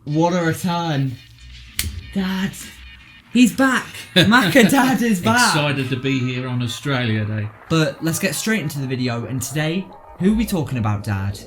What a return. Dad, he's back. Macca Dad is back. Excited to be here on Australia Day. But let's get straight into the video. And today, who are we talking about, Dad?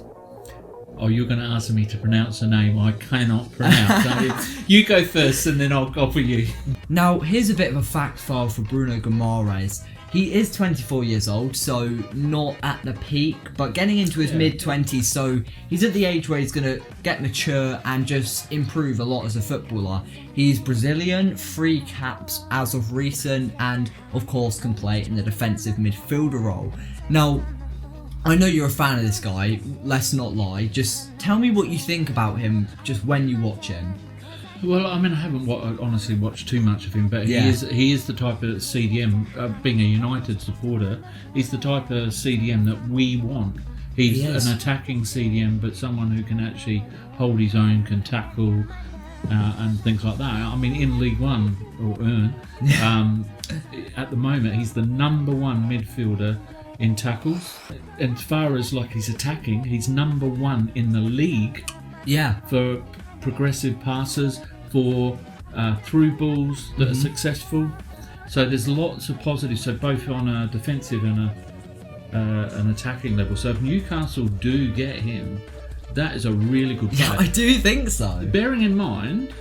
Oh, you're going to ask me to pronounce a name I cannot pronounce. You go first and then I'll copy you. Now, here's a bit of a fact file for Bruno Guimaraes. He is 24 years old, so not at the peak, but getting into his mid-20s, so he's at the age where he's going to get mature and just improve a lot as a footballer. He's Brazilian, 3 caps as of recent, and of course can play in the defensive midfielder role. Now, I know you're a fan of this guy, let's not lie. Just tell me what you think about him just when you watch him. Well, I mean, I haven't honestly watched too much of him, but he is the type of CDM, being a United supporter, he's the type of CDM that we want. He's an attacking CDM, but someone who can actually hold his own, can tackle, and things like that. I mean, in League One, at the moment, he's the number 1 midfielder in tackles. And as far as like his attacking, he's number 1 in the league. Yeah. For progressive passes, for through balls that are successful. So there's lots of positives. So both on a defensive and an attacking level. So if Newcastle do get him, that is a really good player. Yeah, I do think so. Bearing in mind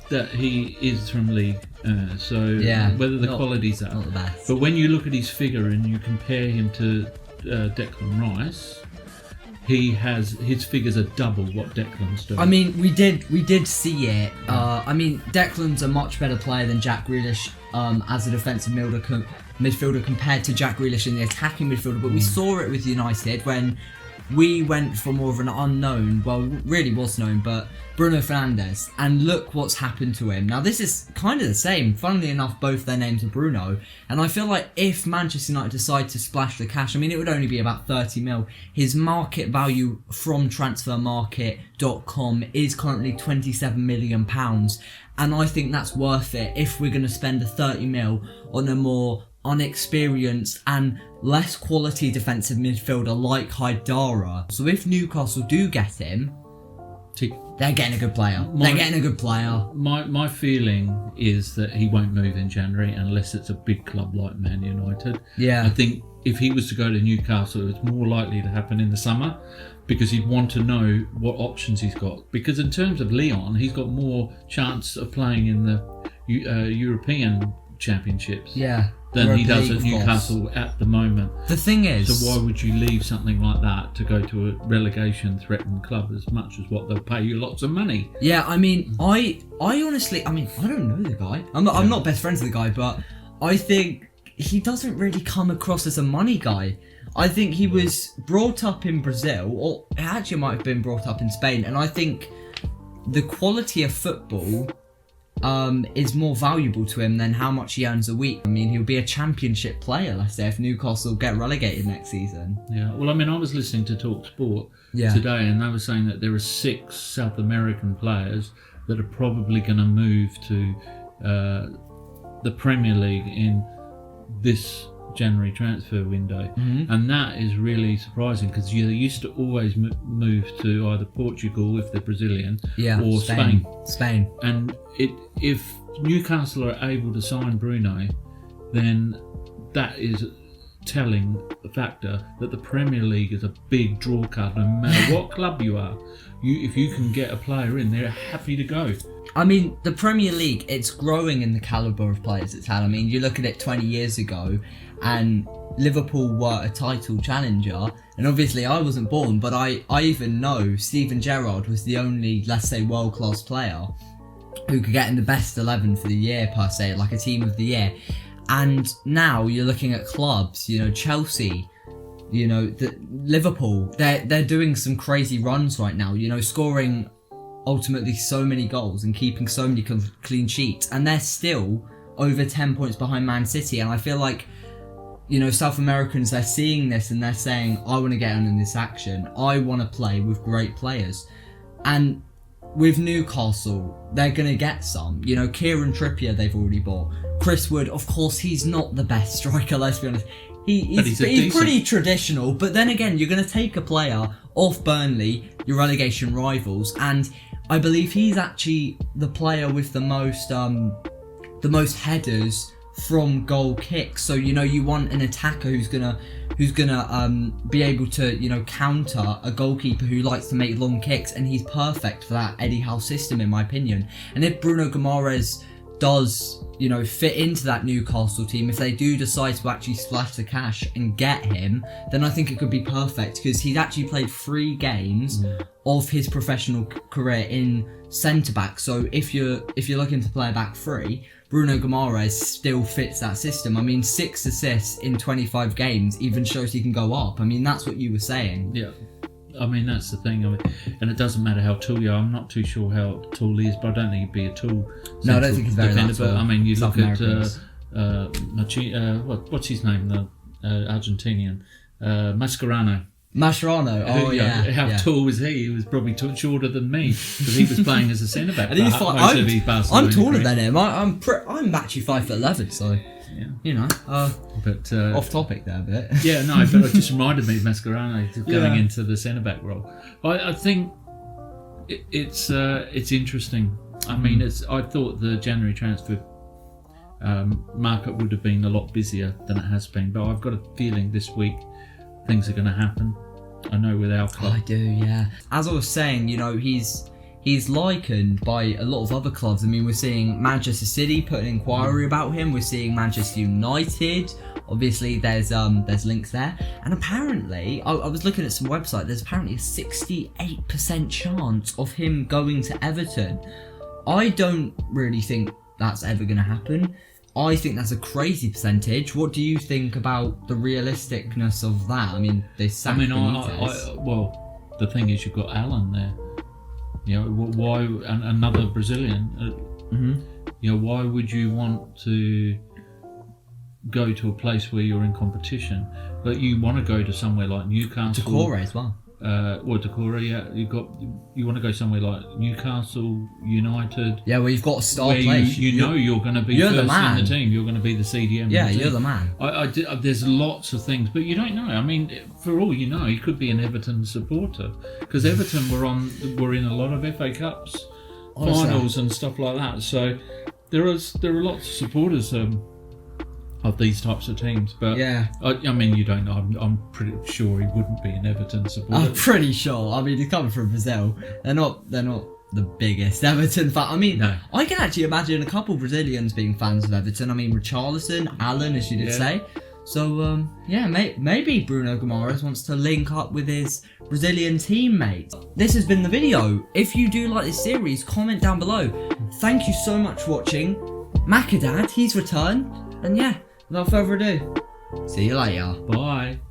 that he is from League, whether the quality's up. Not the best. But when you look at his figure and you compare him to Declan Rice, his figures are double what Declan's doing. I mean, we did see it. I mean, Declan's a much better player than Jack Grealish as a defensive midfielder compared to Jack Grealish in the attacking midfielder. But we saw it with United when we went for more of an unknown, well, really was known, but Bruno Fernandes, and look what's happened to him. Now, this is kind of the same. Funnily enough, both their names are Bruno, and I feel like if Manchester United decide to splash the cash, I mean, it would only be about 30 mil. His market value from transfermarket.com is currently £27 million, and I think that's worth it if we're going to spend a 30 mil on a more unexperienced and less quality defensive midfielder like Haidara. So if Newcastle do get him, they're getting a good player. My feeling is that he won't move in January unless it's a big club like Man United. Yeah. I think if he was to go to Newcastle, it's more likely to happen in the summer because he'd want to know what options he's got. Because in terms of Lyon, he's got more chance of playing in the European Championships. Yeah. Than he does at Newcastle at the moment. The thing is, so why would you leave something like that to go to a relegation-threatened club as much as what they'll pay you lots of money? Yeah, I mean, I honestly, I mean, I don't know the guy. I'm not best friends with the guy, but I think he doesn't really come across as a money guy. I think he was brought up in Brazil, or it actually might have been brought up in Spain, and I think the quality of football is more valuable to him than how much he earns a week. I mean, he'll be a championship player, let's say, if Newcastle get relegated next season. Yeah, well, I mean, I was listening to Talk Sport today, and they were saying that there are 6 South American players that are probably going to move to the Premier League in this January transfer window, and that is really surprising because they used to always move to either Portugal if they're Brazilian, or Spain. And if Newcastle are able to sign Bruno, then that is telling the factor that the Premier League is a big draw card. No matter what club you are, if you can get a player in, they're happy to go. I mean, the Premier League, it's growing in the calibre of players it's had. I mean, you look at it 20 years ago, and Liverpool were a title challenger, and obviously I wasn't born, but I even know Steven Gerrard was the only, let's say, world-class player who could get in the best 11 for the year, per se, like a team of the year. And now you're looking at clubs, you know, Chelsea, you know, Liverpool, they're doing some crazy runs right now, you know, scoring ultimately so many goals and keeping so many clean sheets, and they're still over 10 points behind Man City. And I feel like, you know, South Americans, they're seeing this and they're saying, I want to get on in this action. I want to play with great players. And with Newcastle, they're going to get some. You know, Kieran Trippier, they've already bought. Chris Wood, of course, he's not the best striker, let's be honest. He's pretty traditional, but then again, you're going to take a player off Burnley, your relegation rivals, and I believe he's actually the player with the most headers from goal kicks. So you want an attacker who's gonna be able to counter a goalkeeper who likes to make long kicks, and he's perfect for that Eddie Howe system, in my opinion. And if Bruno Guimaraes does fit into that Newcastle team, if they do decide to actually splash the cash and get him, then I think it could be perfect, because he's actually played 3 games of his professional career in centre back. So if you're looking to play a back 3, Bruno Guimaraes still fits that system. I mean, 6 assists in 25 games even shows he can go up. I mean, that's what you were saying. Yeah. I mean, that's the thing. And it doesn't matter how tall you are. I'm not too sure how tall he is, but I don't think he'd be a tall. No, I don't think he's very tall. But I mean, you look at what's his name, the Argentinian, Mascherano. Oh yeah. How tall was he? He was probably shorter than me, because he was playing as a centre back. And I'm taller than him. I'm actually 5'11", so. Yeah. But off topic there a bit. Yeah, no, but it just reminded me of Mascherano going into the centre back role. I think it's interesting. I mean, I thought the January transfer market would have been a lot busier than it has been, but I've got a feeling this week things are going to happen. I know with our club. I do, yeah. As I was saying, he's likened by a lot of other clubs. I mean, we're seeing Manchester City put an inquiry about him. We're seeing Manchester United. Obviously, there's links there. And apparently, I was looking at some website. There's apparently a 68% chance of him going to Everton. I don't really think that's ever going to happen. I think that's a crazy percentage. What do you think about the realisticness of that? I mean, they sacked Benitez. Well, the thing is, you've got Alan there. Why another Brazilian? Why would you want to go to a place where you're in competition? But you want to go to somewhere like Newcastle. Decore as well. Decore, yeah. You want to go somewhere like Newcastle, United. Yeah, well, you've got a star place. You're going to be first in the team. You're going to be the CDM. Yeah, you're the man. There's lots of things, but you don't know. I mean, for all you know, he could be an Everton supporter, because Everton were in a lot of FA Cups finals and stuff like that. So there are lots of supporters of these types of teams, but yeah, I mean, you don't know. I'm pretty sure he wouldn't be an Everton supporter. I'm pretty sure. I mean, he's coming from Brazil. They're not the biggest Everton fan. I mean, no. I can actually imagine a couple Brazilians being fans of Everton. I mean, Richarlison, Alan, as you did say. So maybe Bruno Guimaraes wants to link up with his Brazilian teammates. This has been the video. If you do like this series, comment down below. Thank you so much for watching. Macadad, he's returned, and yeah. Without further ado, see you later. Bye.